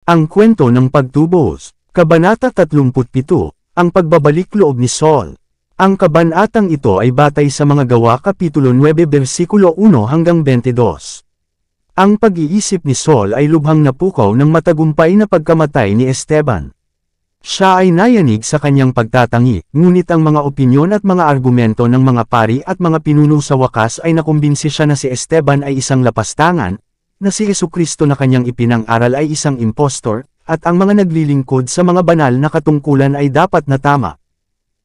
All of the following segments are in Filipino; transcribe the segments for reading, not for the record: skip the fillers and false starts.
Ang kwento ng pagtubos, Kabanata 37, ang pagbabalik loob ni Saul. Ang kabanatang ito ay batay sa mga Gawa Kapitulo 9 versikulo 1 hanggang 22. Ang pag-iisip ni Saul ay lubhang napukaw ng matagumpay na pagkamatay ni Esteban. Siya ay nayanig sa kanyang pagtatangi, ngunit ang mga opinyon at mga argumento ng mga pari at mga pinuno sa wakas ay nakumbinsi siya na si Esteban ay isang lapastangan, na si Jesucristo na kanyang ipinang-aral ay isang impostor, at ang mga naglilingkod sa mga banal na katungkulan ay dapat na tama.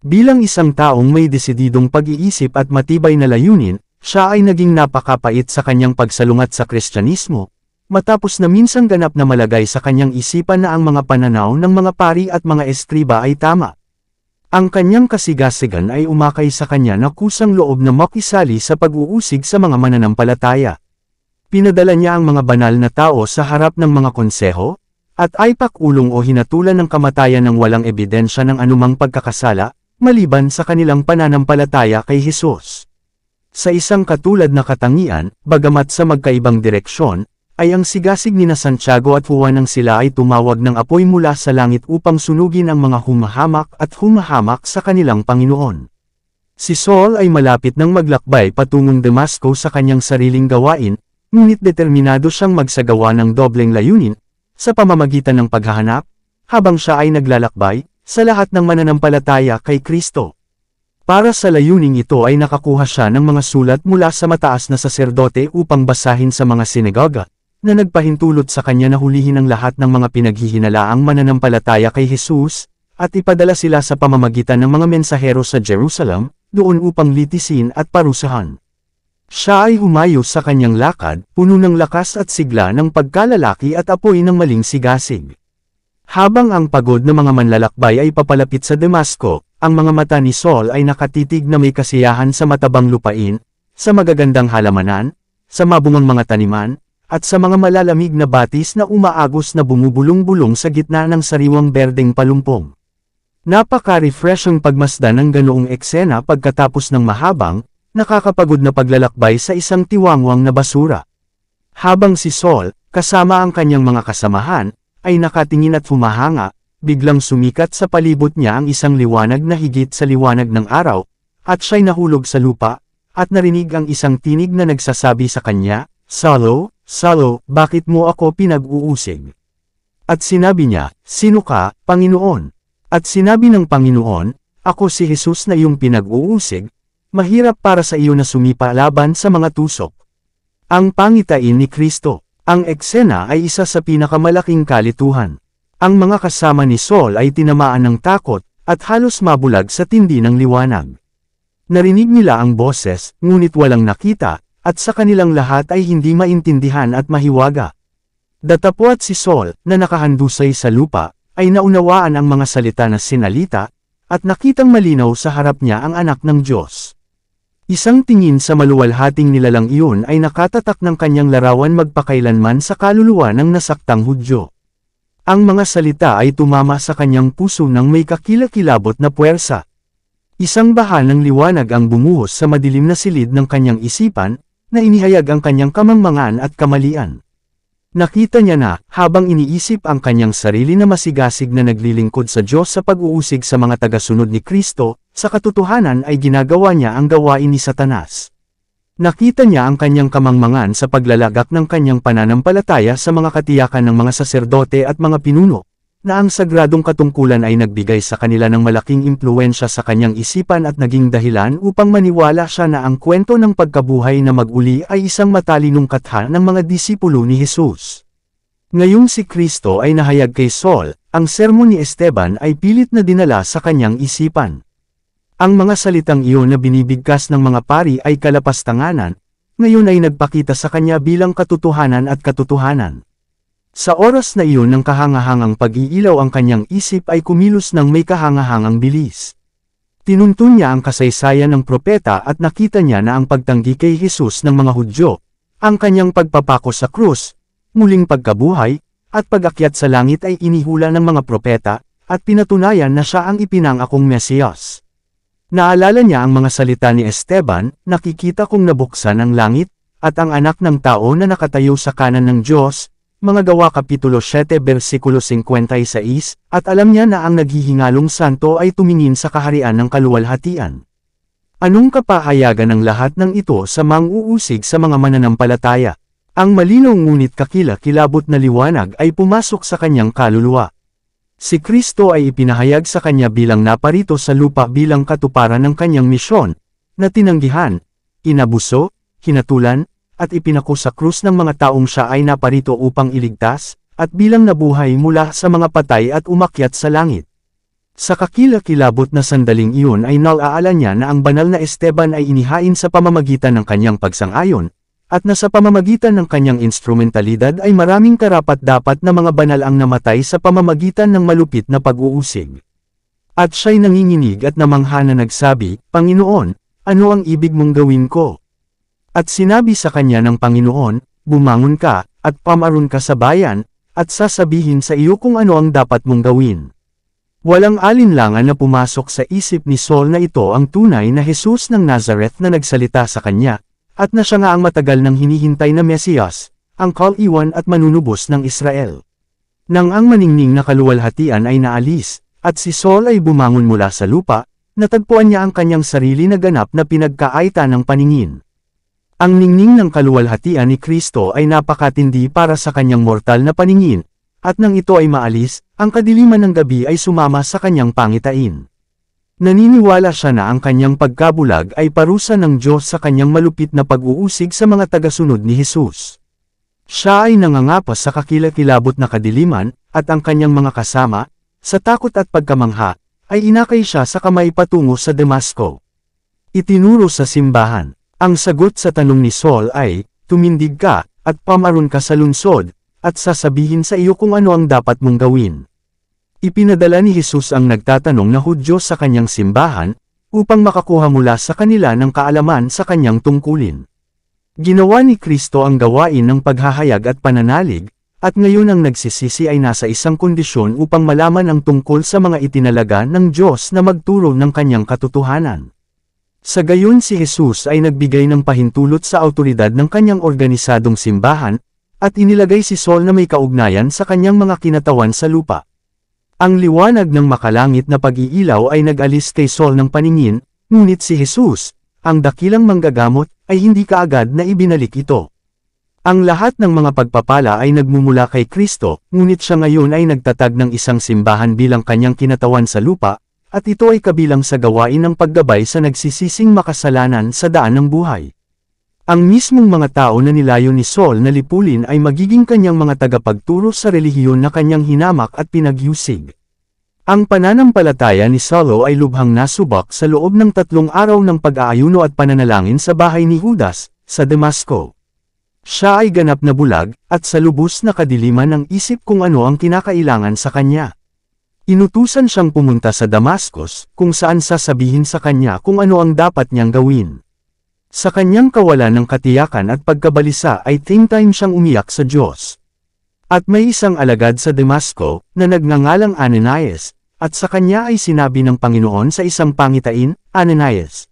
Bilang isang taong may desididong pag-iisip at matibay na layunin, siya ay naging napakapait sa kanyang pagsalungat sa Kristyanismo, matapos na minsang ganap na malagay sa kanyang isipan na ang mga pananaw ng mga pari at mga eskriba ay tama. Ang kanyang kasigasigan ay umakay sa kanya na kusang loob na makisali sa pag-uusig sa mga mananampalataya. Pinadala niya ang mga banal na tao sa harap ng mga konseho, at ay pakulong o hinatulan ng kamatayan ng walang ebidensya ng anumang pagkakasala, maliban sa kanilang pananampalataya kay Jesus. Sa isang katulad na katangian, bagamat sa magkaibang direksyon, ay ang sigasig ni Santiago at Juan nang sila ay tumawag ng apoy mula sa langit upang sunugin ang mga humahamak sa kanilang Panginoon. Si Saul ay malapit nang maglakbay patungong Damasco sa kanyang sariling gawain, ngunit determinado siyang magsagawa ng dobleng layunin, sa pamamagitan ng paghahanap, habang siya ay naglalakbay, sa lahat ng mananampalataya kay Kristo. Para sa layuning ito ay nakakuha siya ng mga sulat mula sa mataas na saserdote upang basahin sa mga sinagoga, na nagpahintulot sa kanya na hulihin ang lahat ng mga pinaghihinalaang mananampalataya kay Jesus, at ipadala sila sa pamamagitan ng mga mensahero sa Jerusalem, doon upang litisin at parusahan. Siya ay humayo sa kanyang lakad, puno ng lakas at sigla ng pagkalalaki at apoy ng maling sigasig. Habang ang pagod na mga manlalakbay ay papalapit sa Damasco, ang mga mata ni Saul ay nakatitig na may kasiyahan sa matabang lupain, sa magagandang halamanan, sa mabungang mga taniman, at sa mga malalamig na batis na umaagos na bumubulong-bulong sa gitna ng sariwang berdeng palumpong. Napaka-refreshing pagmasdan ng ganoong eksena pagkatapos ng mahabang, nakakapagod na paglalakbay sa isang tiwangwang na basura. Habang si Saul, kasama ang kanyang mga kasamahan, ay nakatingin at humahanga, biglang sumikat sa palibot niya ang isang liwanag na higit sa liwanag ng araw, at siya'y nahulog sa lupa, at narinig ang isang tinig na nagsasabi sa kanya, "Saulo, Saulo, bakit mo ako pinag-uusig?" At sinabi niya, "Sino ka, Panginoon?" At sinabi ng Panginoon, "Ako si Jesus na iyong pinag-uusig, mahirap para sa iyo na sumipa laban sa mga tusok." Ang pangitain ni Kristo. Ang eksena ay isa sa pinakamalaking kalituhan. Ang mga kasama ni Saul ay tinamaan ng takot, at halos mabulag sa tindi ng liwanag. Narinig nila ang boses, ngunit walang nakita, at sa kanilang lahat ay hindi maintindihan at mahiwaga. Datapwat si Saul, na nakahandusay sa lupa, ay naunawaan ang mga salita na sinalita, at nakitang malinaw sa harap niya ang anak ng Diyos. Isang tingin sa maluwalhating nilalang iyon ay nakatatak ng kanyang larawan magpakailanman sa kaluluwa ng nasaktang Hudyo. Ang mga salita ay tumama sa kanyang puso ng may kakilakilabot na puwersa. Isang baha ng liwanag ang bumuhos sa madilim na silid ng kanyang isipan, na inihayag ang kanyang kamangmangan at kamalian. Nakita niya na, habang iniisip ang kanyang sarili na masigasig na naglilingkod sa Diyos sa pag-uusig sa mga tagasunod ni Kristo, sa katotohanan ay ginagawa niya ang gawain ni Satanas. Nakita niya ang kanyang kamangmangan sa paglalagak ng kanyang pananampalataya sa mga katiyakan ng mga saserdote at mga pinuno, na ang sagradong katungkulan ay nagbigay sa kanila ng malaking impluwensya sa kanyang isipan at naging dahilan upang maniwala siya na ang kwento ng pagkabuhay na mag-uli ay isang matalinong katha ng mga disipulo ni Jesus. Ngayong si Kristo ay nahayag kay Saul, ang sermon ni Esteban ay pilit na dinala sa kanyang isipan. Ang mga salitang iyon na binibigkas ng mga pari ay kalapastanganan, ngayon ay nagpakita sa kanya bilang katotohanan at katotohanan. Sa oras na iyon ng kahangahangang pag-iilaw ang kanyang isip ay kumilos ng may kahangahangang bilis. Tinuntun niya ang kasaysayan ng propeta at nakita niya na ang pagtanggi kay Jesus ng mga Hudyo, ang kanyang pagpapako sa krus, muling pagkabuhay, at pag-akyat sa langit ay inihula ng mga propeta, at pinatunayan na siya ang ipinangakong Mesiyas. Naalala niya ang mga salita ni Esteban, "Nakikita kong nabuksan ang langit, at ang anak ng tao na nakatayo sa kanan ng Diyos." mga Gawa Kapitulo 7 versikulo 56, at alam niya na ang naghihingalong santo ay tumingin sa kaharian ng kaluwalhatian. Anong kapahayagan ng lahat ng ito sa mang-uusig sa mga mananampalataya? Ang malinaw ngunit kakilakilabot na liwanag ay pumasok sa kanyang kaluluwa. Si Kristo ay ipinahayag sa kanya bilang naparito sa lupa bilang katuparan ng kanyang misyon, na tinanggihan, inabuso, hinatulan, at ipinako sa krus ng mga taong siya ay naparito upang iligtas, at bilang nabuhay mula sa mga patay at umakyat sa langit. Sa kakilakilabot na sandaling iyon ay nalaala niya na ang banal na Esteban ay inihain sa pamamagitan ng kanyang pagsang-ayon, at na sa pamamagitan ng kanyang instrumentalidad ay maraming karapat-dapat na mga banal ang namatay sa pamamagitan ng malupit na pag-uusig. At siya'y nanginginig at namangha na nagsabi, "Panginoon, ano ang ibig mong gawin ko?" At sinabi sa kanya ng Panginoon, "Bumangon ka, at pamaron ka sa bayan, at sasabihin sa iyo kung ano ang dapat mong gawin." Walang alinlangan na pumasok sa isip ni Saul na ito ang tunay na Jesus ng Nazareth na nagsalita sa kanya, at na siya nga ang matagal nang hinihintay na Mesiyas, ang kaiwan at manunubos ng Israel. Nang ang maningning na kaluwalhatian ay naalis, at si Saul ay bumangon mula sa lupa, natagpuan niya ang kanyang sarili na ganap na pinagkaita ng paningin. Ang ningning ng kaluwalhatian ni Kristo ay napakatindi para sa kanyang mortal na paningin, at nang ito ay maalis, ang kadiliman ng gabi ay sumama sa kanyang pangitain. Naniniwala siya na ang kanyang pagkabulag ay parusa ng Diyos sa kanyang malupit na pag-uusig sa mga tagasunod ni Jesus. Siya ay nangangapas sa kakilakilabot na kadiliman, at ang kanyang mga kasama, sa takot at pagkamangha, ay inakay siya sa kamay patungo sa Damasco. Itinuro sa simbahan. Ang sagot sa tanong ni Saul ay, "Tumindig ka, at pamaron ka sa lungsod, at sasabihin sa iyo kung ano ang dapat mong gawin." Ipinadala ni Jesus ang nagtatanong na Hudyo sa kanyang simbahan, upang makakuha mula sa kanila ng kaalaman sa kanyang tungkulin. Ginawa ni Kristo ang gawain ng paghahayag at pananalig, at ngayon ang nagsisisi ay nasa isang kondisyon upang malaman ang tungkol sa mga itinalaga ng Diyos na magturo ng kanyang katotohanan. Sa gayon si Jesus ay nagbigay ng pahintulot sa awtoridad ng kanyang organisadong simbahan, at inilagay si Saul na may kaugnayan sa kanyang mga kinatawan sa lupa. Ang liwanag ng makalangit na pag-iilaw ay nag-alis kay Saul ng paningin, ngunit si Jesus, ang dakilang manggagamot, ay hindi kaagad na ibinalik ito. Ang lahat ng mga pagpapala ay nagmumula kay Kristo, ngunit siya ngayon ay nagtatag ng isang simbahan bilang kanyang kinatawan sa lupa, at ito ay kabilang sa gawain ng paggabay sa nagsisising makasalanan sa daan ng buhay. Ang mismong mga tao na nilayo ni Saul na lipulin ay magiging kanyang mga tagapagturo sa relihiyon na kanyang hinamak at pinagyusig. Ang pananampalataya ni Saul ay lubhang nasubak sa loob ng 3 araw ng pag-aayuno at pananalangin sa bahay ni Judas, sa Damasco. Siya ay ganap na bulag, at sa lubos na kadiliman ng isip kung ano ang kinakailangan sa kanya. Inutusan siyang pumunta sa Damascus, kung saan sasabihin sa kanya kung ano ang dapat niyang gawin. Sa kanyang kawalan ng katiyakan at pagkabalisa ay time siyang umiyak sa Diyos. At may isang alagad sa Damasco, na nagngangalang Ananias, at sa kanya ay sinabi ng Panginoon sa isang pangitain, "Ananias."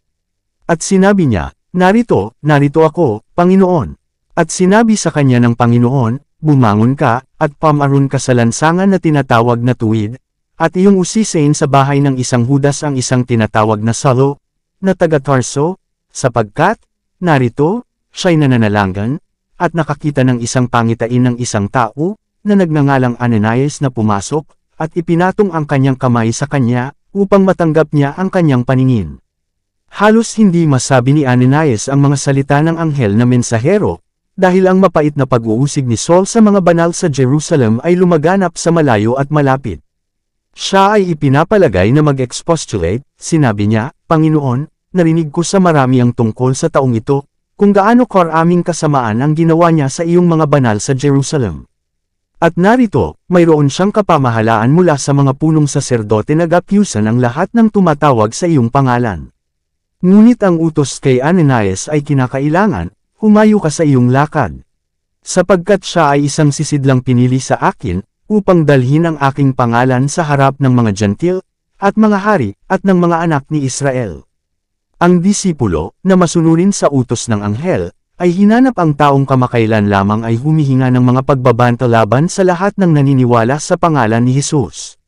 At sinabi niya, narito ako, Panginoon." At sinabi sa kanya ng Panginoon, "Bumangon ka, at pamaron ka sa lansangan na tinatawag na Tuwid, at iyong usisin sa bahay ng isang Judas ang isang tinatawag na Saulo, na taga-Tarso, sapagkat, narito, siya'y nananalangan, at nakakita ng isang pangitain ng isang tao, na nagngangalang Ananias na pumasok, at ipinatong ang kanyang kamay sa kanya, upang matanggap niya ang kanyang paningin." Halos hindi masabi ni Ananias ang mga salita ng anghel na mensahero, dahil ang mapait na pag-uusig ni Saul sa mga banal sa Jerusalem ay lumaganap sa malayo at malapit. Siya ay ipinapalagay na mag-expostulate, sinabi niya, "Panginoon, narinig ko sa marami ang tungkol sa taong ito, kung gaano karaming kasamaan ang ginawa niya sa iyong mga banal sa Jerusalem. At narito, mayroon siyang kapamahalaan mula sa mga punong saserdote na gapiusan ang lahat ng tumatawag sa iyong pangalan. Ngunit ang utos kay Ananias ay kinakailangan, humayo ka sa iyong lakad. Sapagkat siya ay isang sisidlang pinili sa akin, upang dalhin ang aking pangalan sa harap ng mga Gentil, at mga hari, at ng mga anak ni Israel." Ang disipulo, na masunurin sa utos ng anghel, ay hinanap ang taong kamakailan lamang ay humihinga ng mga pagbabanta laban sa lahat ng naniniwala sa pangalan ni Jesus.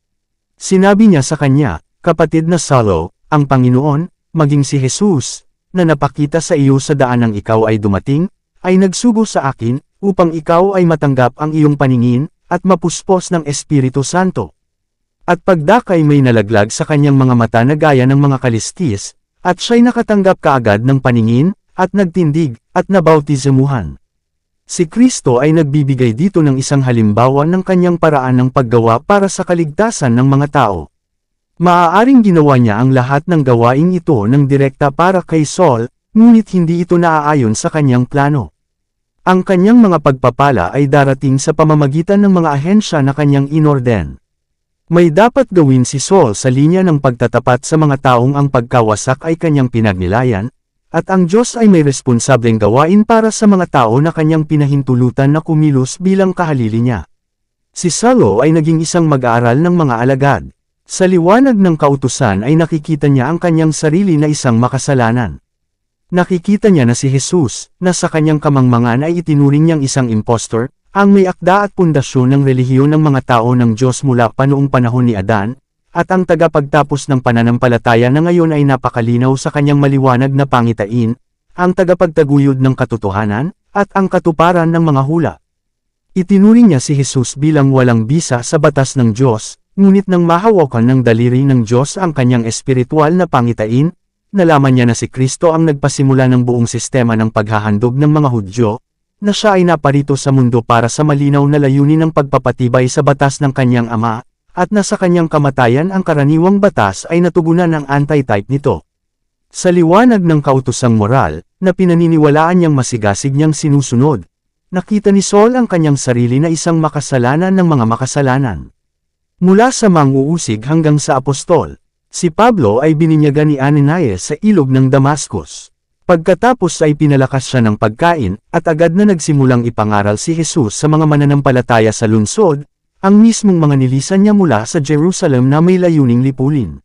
Sinabi niya sa kanya, "Kapatid na Saulo, ang Panginoon, maging si Jesus, na napakita sa iyo sa daan ng ikaw ay dumating, ay nagsugo sa akin, upang ikaw ay matanggap ang iyong paningin, at mapuspos ng Espiritu Santo." At pagdakay may nalaglag sa kanyang mga mata na gaya ng mga kaliskis, at siya'y nakatanggap kaagad ng paningin, at nagtindig, at nabautisemuhan. Si Kristo ay nagbibigay dito ng isang halimbawa ng kanyang paraan ng paggawa para sa kaligtasan ng mga tao. Maaaring ginawa niya ang lahat ng gawain ito ng direkta para kay Saul, ngunit hindi ito naaayon sa kanyang plano. Ang kanyang mga pagpapala ay darating sa pamamagitan ng mga ahensya na kanyang inorden. May dapat gawin si Saul sa linya ng pagtatapat sa mga taong ang pagkawasak ay kanyang pinagnilayan, at ang Diyos ay may responsableng gawain para sa mga tao na kanyang pinahintulutan na kumilos bilang kahalili niya. Si Saulo ay naging isang mag-aaral ng mga alagad. Sa liwanag ng kautusan ay nakikita niya ang kanyang sarili na isang makasalanan. Nakikita niya na si Jesus, na sa kanyang kamangmangan ay itinuring niyang isang impostor, ang may akda at pundasyon ng relihiyon ng mga tao ng Diyos mula pa noong panahon ni Adan, at ang tagapagtapos ng pananampalataya na ngayon ay napakalinaw sa kanyang maliwanag na pangitain, ang tagapagtaguyod ng katotohanan, at ang katuparan ng mga hula. Itinuring niya si Jesus bilang walang bisa sa batas ng Diyos, ngunit nang mahawakan ng daliri ng Diyos ang kanyang espiritual na pangitain, nalaman niya na si Kristo ang nagpasimula ng buong sistema ng paghahandog ng mga Hudyo, na siya ay naparito sa mundo para sa malinaw na layunin ng pagpapatibay sa batas ng kanyang Ama, at na sa kanyang kamatayan ang karaniwang batas ay natugunan ng anti-type nito. Sa liwanag ng kautusang moral, na pinaniniwalaan niyang masigasig niyang sinusunod, nakita ni Saul ang kanyang sarili na isang makasalanan ng mga makasalanan. Mula sa manguusig hanggang sa apostol, si Pablo ay bininyagan ni Ananias sa ilog ng Damascus. Pagkatapos ay pinalakas siya ng pagkain, at agad na nagsimulang ipangaral si Jesus sa mga mananampalataya sa lungsod, ang mismong mga nilisan niya mula sa Jerusalem na may layuning lipulin.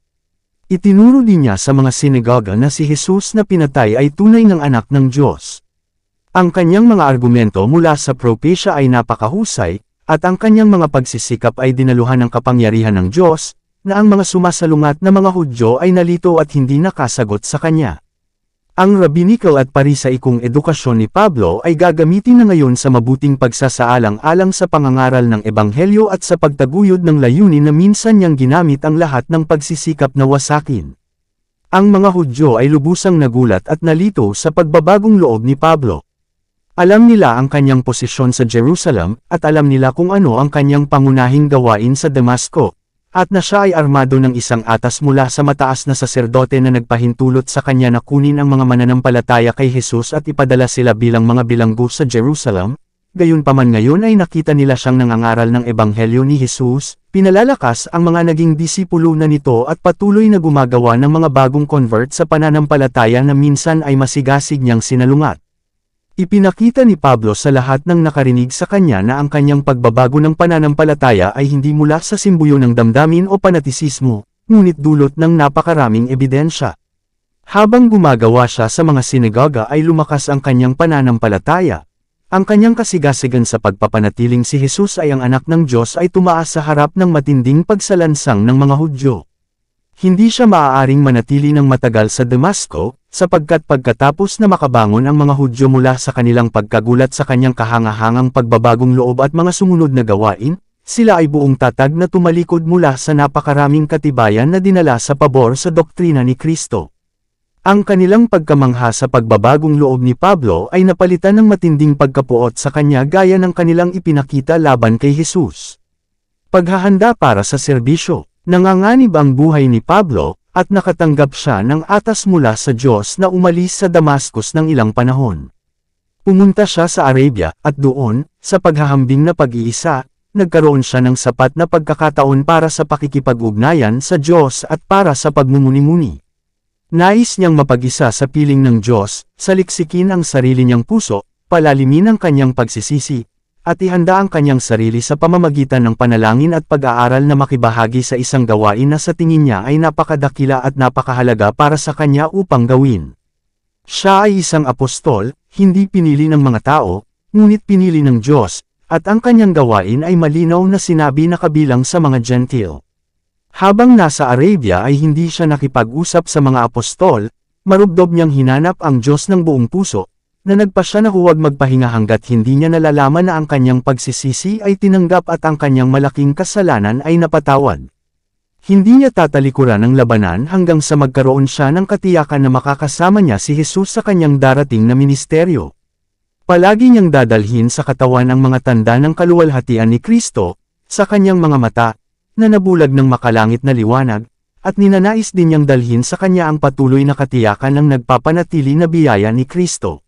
Itinuro din niya sa mga sinagoga na si Jesus na pinatay ay tunay ng anak ng Diyos. Ang kanyang mga argumento mula sa propesya ay napakahusay, at ang kanyang mga pagsisikap ay dinaluhan ng kapangyarihan ng Diyos, na ang mga sumasalungat na mga Hudyo ay nalito at hindi nakasagot sa kanya. Ang rabbinical at parisaikong edukasyon ni Pablo ay gagamitin na ngayon sa mabuting pagsasaalang-alang sa pangangaral ng Ebanghelyo at sa pagtaguyod ng layunin na minsan niyang ginamit ang lahat ng pagsisikap na wasakin. Ang mga Hudyo ay lubusang nagulat at nalito sa pagbabagong loob ni Pablo. Alam nila ang kanyang posisyon sa Jerusalem, at alam nila kung ano ang kanyang pangunahing gawain sa Damasco. At na siya ay armado ng isang atas mula sa mataas na saserdote na nagpahintulot sa kanya na kunin ang mga mananampalataya kay Jesus at ipadala sila bilang mga bilanggo sa Jerusalem. Gayunpaman ngayon ay nakita nila siyang nangangaral ng Ebanghelyo ni Jesus, pinalalakas ang mga naging disipulo na nito at patuloy na gumagawa ng mga bagong convert sa pananampalataya na minsan ay masigasig niyang sinalungat. Ipinakita ni Pablo sa lahat ng nakarinig sa kanya na ang kanyang pagbabago ng pananampalataya ay hindi mula sa simbuyo ng damdamin o panatisismo, ngunit dulot ng napakaraming ebidensya. Habang gumagawa siya sa mga sinagoga ay lumakas ang kanyang pananampalataya. Ang kanyang kasigasigan sa pagpapanatiling si Jesus ay ang anak ng Diyos ay tumaas sa harap ng matinding pagsalansang ng mga Hudyo. Hindi siya maaaring manatili ng matagal sa Damasco, sapagkat pagkatapos na makabangon ang mga Hudyo mula sa kanilang pagkagulat sa kanyang kahangahangang pagbabagong loob at mga sumunod na gawain, sila ay buong tatag na tumalikod mula sa napakaraming katibayan na dinala sa pabor sa doktrina ni Kristo. Ang kanilang pagkamangha sa pagbabagong loob ni Pablo ay napalitan ng matinding pagkapuot sa kanya gaya ng kanilang ipinakita laban kay Jesus. Paghahanda para sa serbisyo. Nanganganib ang buhay ni Pablo, at nakatanggap siya ng atas mula sa Diyos na umalis sa Damascus ng ilang panahon. Pumunta siya sa Arabia, at doon, sa paghahambing na pag-iisa, nagkaroon siya ng sapat na pagkakataon para sa pakikipag-ugnayan sa Diyos at para sa pagmumuni-muni. Nais niyang mapag-isa sa piling ng Diyos, saliksikin ang sarili niyang puso, palalimin ang kanyang pagsisisi, at ihanda ang kanyang sarili sa pamamagitan ng panalangin at pag-aaral na makibahagi sa isang gawain na sa tingin niya ay napakadakila at napakahalaga para sa kanya upang gawin. Siya ay isang apostol, hindi pinili ng mga tao, ngunit pinili ng Diyos, at ang kanyang gawain ay malinaw na sinabi na kabilang sa mga Gentile. Habang nasa Arabia ay hindi siya nakipag-usap sa mga apostol, marubdob niyang hinanap ang Diyos ng buong puso, na nagpa siya na huwag magpahinga hanggat hindi niya nalalaman na ang kanyang pagsisisi ay tinanggap at ang kanyang malaking kasalanan ay napatawad. Hindi niya tatalikuran ang labanan hanggang sa magkaroon siya ng katiyakan na makakasama niya si Jesus sa kanyang darating na ministeryo. Palagi niyang dadalhin sa katawan ang mga tanda ng kaluwalhatian ni Kristo, sa kanyang mga mata, na nabulag ng makalangit na liwanag, at ninanais din niyang dalhin sa kanya ang patuloy na katiyakan ng nagpapanatili na biyaya ni Kristo.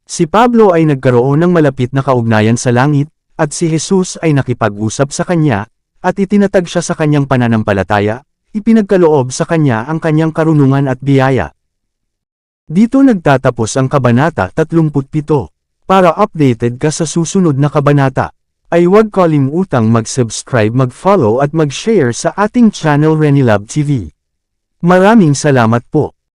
Si Pablo ay nagkaroon ng malapit na kaugnayan sa langit, at si Jesus ay nakipag-usap sa kanya, at itinatag siya sa kanyang pananampalataya, ipinagkaloob sa kanya ang kanyang karunungan at biyaya. Dito nagtatapos ang Kabanata 37. Para updated ka sa susunod na kabanata, ay huwag kalimutang mag-subscribe, mag-follow at mag-share sa ating channel Renilab TV. Maraming salamat po.